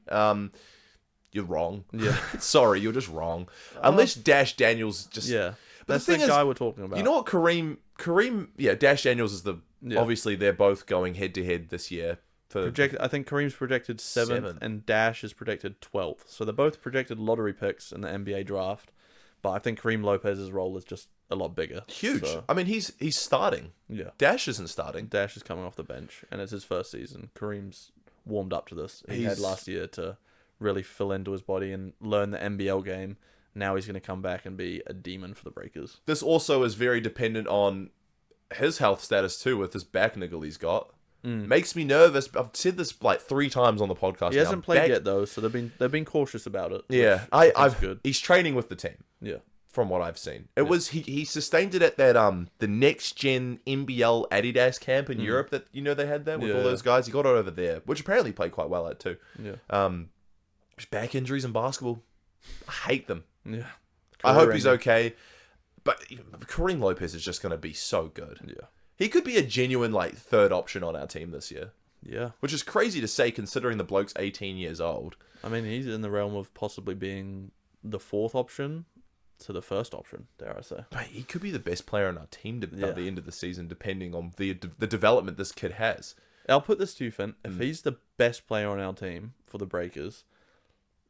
you're wrong. Yeah. Sorry, you're just wrong. Unless Dash Daniels just... Yeah. But That's the thing the is, guy we're talking about. You know what Kareem, Dash Daniels is obviously they're both going head to head this year. I think Kareem's projected 7th and Dash is projected 12th. So they're both projected lottery picks in the NBA draft. But I think Kareem Lopez's role is just a lot bigger. Huge. So, I mean, he's starting. Yeah. Dash isn't starting. Dash is coming off the bench, and it's his first season. Kareem's warmed up to this. He had last year to really fill into his body and learn the NBL game. Now he's going to come back and be a demon for the Breakers. This also is very dependent on his health status too, with this back niggle he's got. Makes me nervous. I've said this like 3 times on the podcast. He hasn't played yet though, so they've been cautious about it. Yeah, good. He's training with the team. Yeah, from what I've seen, it was he sustained it at that the next gen NBL Adidas camp in Europe that they had there with all those guys. He got it over there, which apparently played quite well at too. Yeah. Back injuries in basketball, I hate them. Yeah. I hope he's okay, but Kareem Lopez is just going to be so good. Yeah. He could be a genuine third option on our team this year. Yeah. Which is crazy to say considering the bloke's 18 years old. I mean, he's in the realm of possibly being the 4th option to the first option, dare I say. But he could be the best player on our team at the end of the season, depending on the development this kid has. I'll put this to you, Finn. If he's the best player on our team for the Breakers,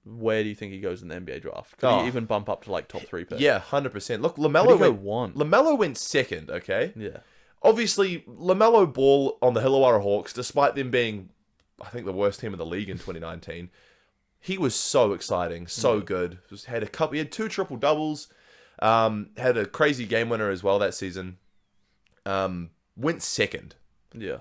where do you think he goes in the NBA draft? Could he even bump up to top 3 pick? Yeah, 100%. Look, LaMelo went second, okay? Yeah. Obviously, LaMelo Ball on the Illawarra Hawks, despite them being, I think, the worst team in the league in 2019, he was so exciting, so good. He had 2 triple doubles, had a crazy game winner as well that season. Went second. Yeah.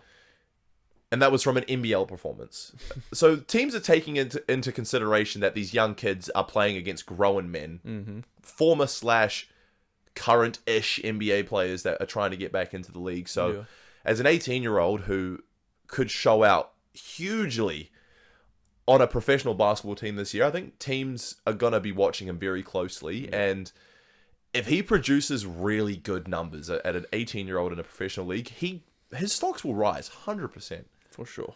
And that was from an NBL performance. So teams are taking into consideration that these young kids are playing against grown men, former / current-ish NBA players that are trying to get back into the league. So as an 18-year-old who could show out hugely on a professional basketball team this year, I think teams are going to be watching him very closely. And if he produces really good numbers at an 18-year-old in a professional league, his stocks will rise 100%. For sure.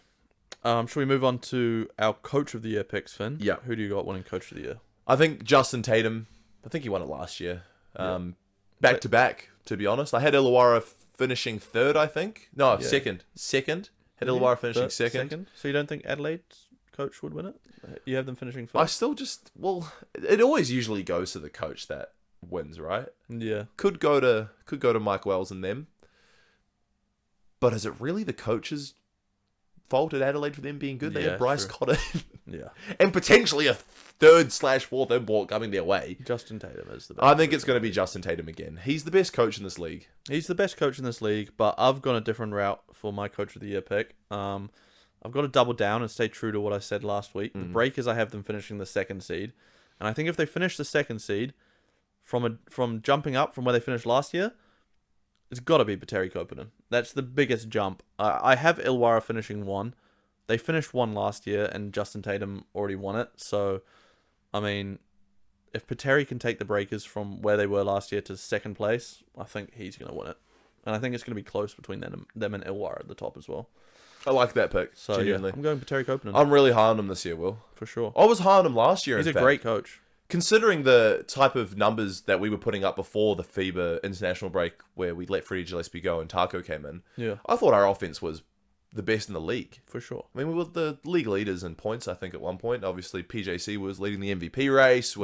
Shall we move on to our Coach of the Year picks, Finn? Yeah. Who do you got winning Coach of the Year? I think Justin Tatum. I think he won it last year. Back to back, to be honest. I had Illawarra finishing 3rd, I think. No, second. Second. Had Illawarra finishing second. So you don't think Adelaide's coach would win it? You have them finishing 1st? I still it always usually goes to the coach that wins, right? Yeah. Could go to Mike Wells and them. But is it really the coach's fault at Adelaide for them being good? They had Bryce Cotter. Yeah. And potentially a 3rd/4th import coming their way. Justin Tatum is the best. I think it's going to be Justin Tatum again. He's the best coach in this league. He's the best coach in this league, but I've gone a different route for my Coach of the Year pick. I've got to double down and stay true to what I said last week. The Breakers, I have them finishing the 2nd seed. And I think if they finish the 2nd seed, from jumping up from where they finished last year, it's got to be Pateri Koponen. That's the biggest jump. I have Illawarra finishing 1. They finished 1 last year, and Justin Tatum already won it. So, I mean, if Pateri can take the Breakers from where they were last year to 2nd place, I think he's going to win it. And I think it's going to be close between them and Illawarra at the top as well. I like that pick, So, genuinely. I'm going Pateri Koponen. I'm really high on him this year, Will. For sure. I was high on him last year, He's in a fact. great coach. Considering the type of numbers that we were putting up before the FIBA international break, where we let Freddie Gillespie go and Taco came in, I thought our offense was the best in the league. For sure. I mean, we were the league leaders in points, I think, at one point. Obviously, PJC was leading the MVP race.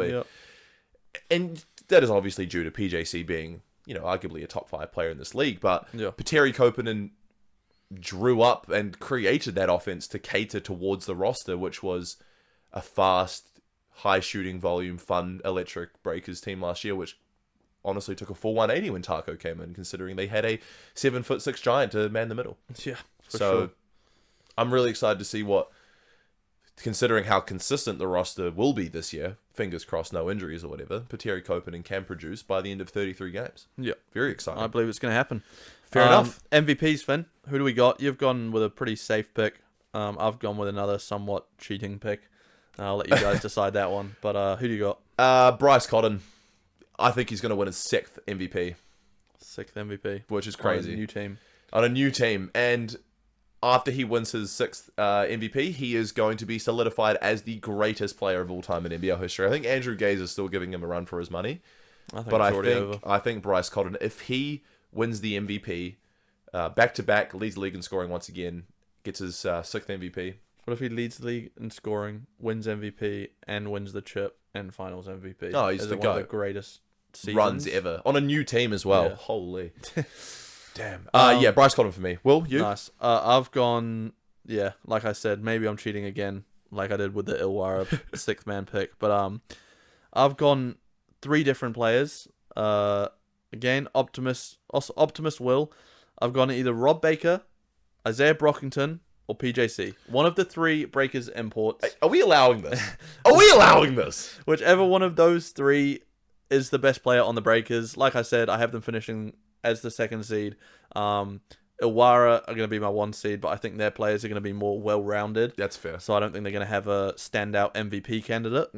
And that is obviously due to PJC being, arguably a top 5 player in this league. But Yeah. Petteri Koponen drew up and created that offense to cater towards the roster, which was a fast, high shooting volume, fun, electric Breakers team last year, which honestly took a full 180 when Taco came in, considering they had a 7'6" giant to man the middle. Yeah, for So sure. I'm really excited to see considering how consistent the roster will be this year, fingers crossed, no injuries or whatever, Petteri Koponen can produce by the end of 33 games. Yeah. Very exciting. I believe it's going to happen. Fair enough. MVPs, Finn. Who do we got? You've gone with a pretty safe pick. I've gone with another somewhat cheating pick. I'll let you guys decide that one. But who do you got? Bryce Cotton. I think he's going to win his 6th MVP, 6th MVP. which is crazy. On a new team. On a new team. And after he wins his 6th MVP, he is going to be solidified as the greatest player of all time in NBA history. I think Andrew Gaze is still giving him a run for his money. I think Bryce Cotton, if he wins the MVP, back-to-back, leads the league in scoring once again, gets his 6th MVP. What if he leads the league in scoring, wins MVP, and wins the chip and finals MVP? Oh, he's Is the it one of the GOAT. greatest seasons? Runs ever. On a new team as well. Yeah. Holy. Damn. Um, Yeah, Bryce Cotton for me. Will, you? Nice. I've gone, like I said, maybe I'm cheating again, like I did with the Illawarra 6th man pick. But I've gone 3 different players. Again, Optimus Will. I've gone either Rob Baker, Isaiah Brockington, or PJC. One of the 3 Breakers imports. Are we allowing this? Are we allowing this? Whichever one of those 3 is the best player on the Breakers. Like I said, I have them finishing as the 2nd seed. Illawarra are going to be my 1 seed, but I think their players are going to be more well-rounded. That's fair. So I don't think they're going to have a standout MVP candidate.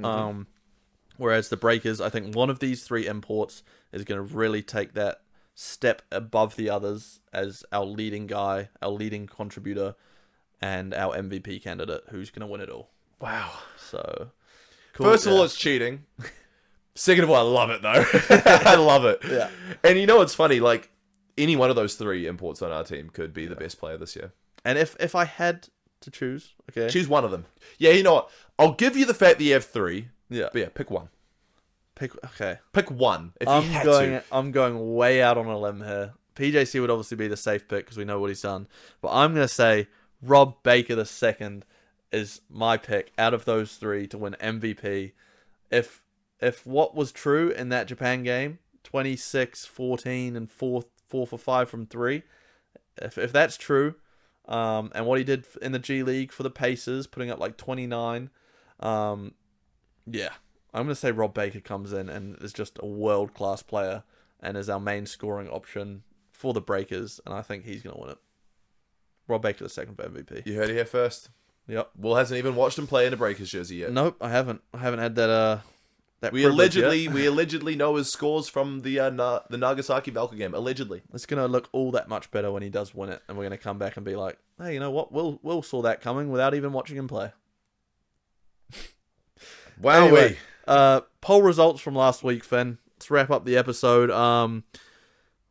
Whereas the Breakers, I think one of these 3 imports is going to really take that step above the others as our leading guy, our leading contributor, and our MVP candidate who's going to win it all. Wow. So, cool. First of all, it's cheating. Second of all, I love it, though. I love it. Yeah. And you know what's funny? Like, any one of those 3 imports on our team could be the best player this year. And if I had to choose, okay. Choose one of them. Yeah, you know what? I'll give you the fact that you have 3. Yeah. But yeah, pick one. Okay. Pick one. If you had to. I'm going way out on a limb here. PJC would obviously be the safe pick because we know what he's done. But I'm going to say Rob Baker II is my pick out of those 3 to win MVP. If what was true in that Japan game, 26, 14, and 4 for 5 from 3, if that's true, and what he did in the G League for the Pacers, putting up like 29, yeah. I'm going to say Rob Baker comes in and is just a world-class player and is our main scoring option for the Breakers, and I think he's going to win it. Rob Baker II for MVP. You heard it here first. Yep. Will hasn't even watched him play in a Breakers jersey yet. Nope, I haven't. I haven't had that We privilege yet. allegedly know his scores from the Nagasaki Valka game. Allegedly. It's going to look all that much better when he does win it, and we're going to come back and be like, hey, you know what? Will saw that coming without even watching him play. Wow. Anyway, poll results from last week, Finn. Let's wrap up the episode.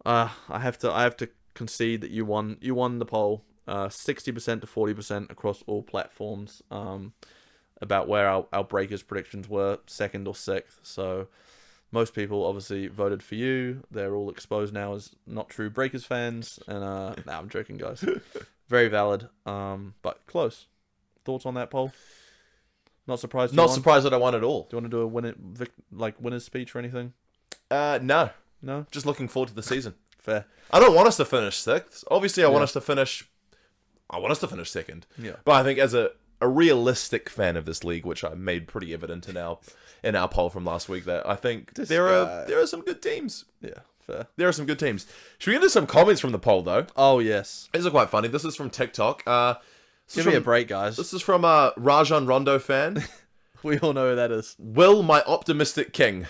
I have to concede that you won. You won the poll. 60% to 40% across all platforms. About where our Breakers predictions were, 2nd or 6th. So most people obviously voted for you. They're all exposed now as not true Breakers fans. And nah, I'm joking, guys. Very valid. But close. Thoughts on that poll? Not surprised. Not surprised that I won at all. Do you want to do a winner's speech or anything? No. No. Just looking forward to the season. Fair. I don't want us to finish 6th. Obviously, I want us to finish 2nd. Yeah. But I think as a realistic fan of this league, which I made pretty evident in our poll from last week, that I think there are some good teams. Yeah. Fair. There are some good teams. Should we get into some comments from the poll though? Oh yes. These are quite funny. This is from TikTok. Give me a break, guys. This is from a Rajon Rondo fan. We all know who that is. Will, my optimistic king.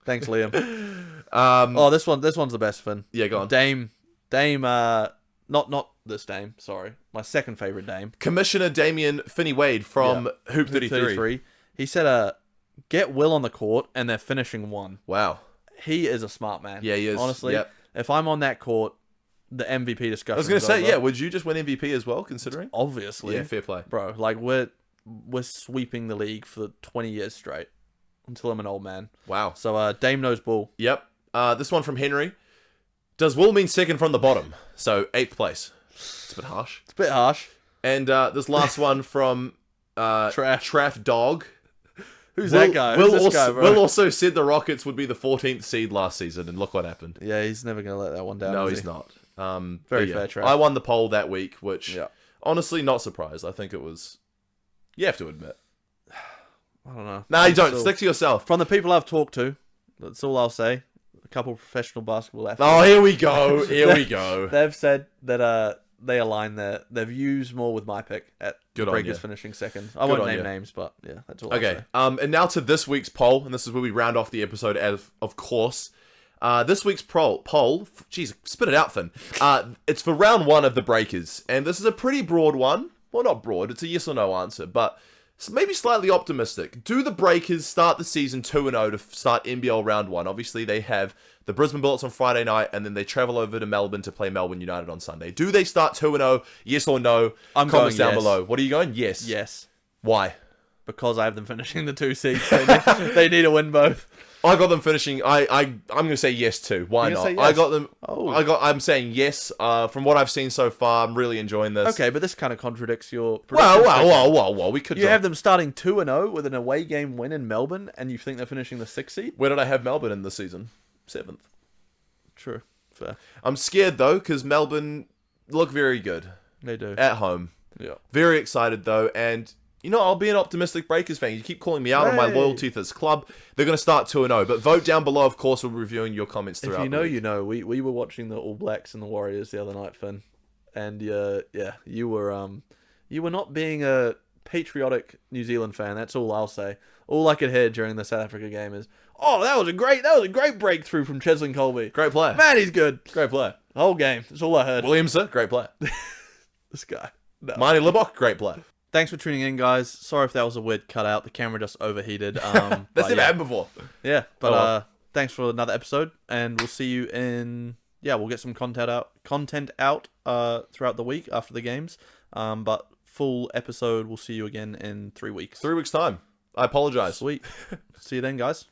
Thanks, Liam. This one's the best, Finn. Yeah, go on. Dame. Not this Dame. Sorry, my second favorite Dame. Commissioner Damian Finney-Wade from Hoop 33. He said, "Get Will on the court, and they're finishing 1." Wow. He is a smart man. Yeah, he is. Honestly, Yep. if I'm on that court, the MVP discussion. I was going to say, yeah, would you just win MVP as well, considering? Obviously. Yeah, fair play. Bro, like, we're sweeping the league for 20 years straight until I'm an old man. Wow. So, Dame knows ball. Yep. This one from Henry. Does will mean second from the bottom? So 8th place. It's a bit harsh. It's a bit harsh. And this last one from Traff Dog. Who's that guy? Who's this guy, bro? Will also said the Rockets would be the 14th seed last season, and look what happened. Yeah, he's never going to let that one down. No, is he's he? not. Very fair, Traff. I won the poll that week, which honestly, not surprised. I think it was. You have to admit. I don't know. No, you don't. Stick to yourself. From the people I've talked to, that's all I'll say. A couple of professional basketball athletes. Oh, here we go. Here we go. They've said that they align their views more with my pick at Good on Breakers you. finishing second. I won't name names, but yeah, that's all. Okay. I'll say. And now to this week's poll, and this is where we round off the episode. Of course, this week's poll. Jeez, spit it out, Finn. It's for round 1 of the Breakers, and this is a pretty broad one. Well, not broad. It's a yes or no answer, but maybe slightly optimistic. Do the Breakers start the season 2-0 to start NBL round 1? Obviously, they have the Brisbane Bullets on Friday night, and then they travel over to Melbourne to play Melbourne United on Sunday. Do they start 2-0? Yes or no? I'm Comments going down yes. below. What are you going? Yes. Yes, Why? because I have them finishing the 2 seeds. They need to win both. I got them finishing. I'm going to say yes too. Why You're not? gonna say yes? I got them. Oh. I'm saying yes. From what I've seen so far, I'm really enjoying this. Okay, but this kind of contradicts your predictions. Well. We could. You have them starting 2-0 with an away game win in Melbourne, and you think they're finishing the 6th seed? Where did I have Melbourne in the season? 7th. True. Fair. I'm scared though because Melbourne look very good They do. at home. Yeah. Very excited though, and I'll be an optimistic Breakers fan. You keep calling me out on my Hey. loyalty to this club. They're going to start 2-0, but vote down below. Of course, we'll be reviewing your comments throughout. If you know, the week. you know. We were watching the All Blacks and the Warriors the other night, Finn, and you were not being a patriotic New Zealand fan. That's all I'll say. All I could hear during the South Africa game is, "Oh, that was a great breakthrough from Cheslin Colby. Great player. Man, he's good. Great player. The whole game. That's all I heard." Williamson, great player. This guy. No. Marnie Libok, great player. Thanks for tuning in, guys. Sorry if that was a weird cutout. The camera just overheated. That's never happened before. Yeah, but Oh, well. thanks for another episode, and we'll see you in. Yeah, we'll get some content out throughout the week after the games. But full episode, we'll see you again in 3 weeks. 3 weeks time. I apologize. Sweet. See you then, guys.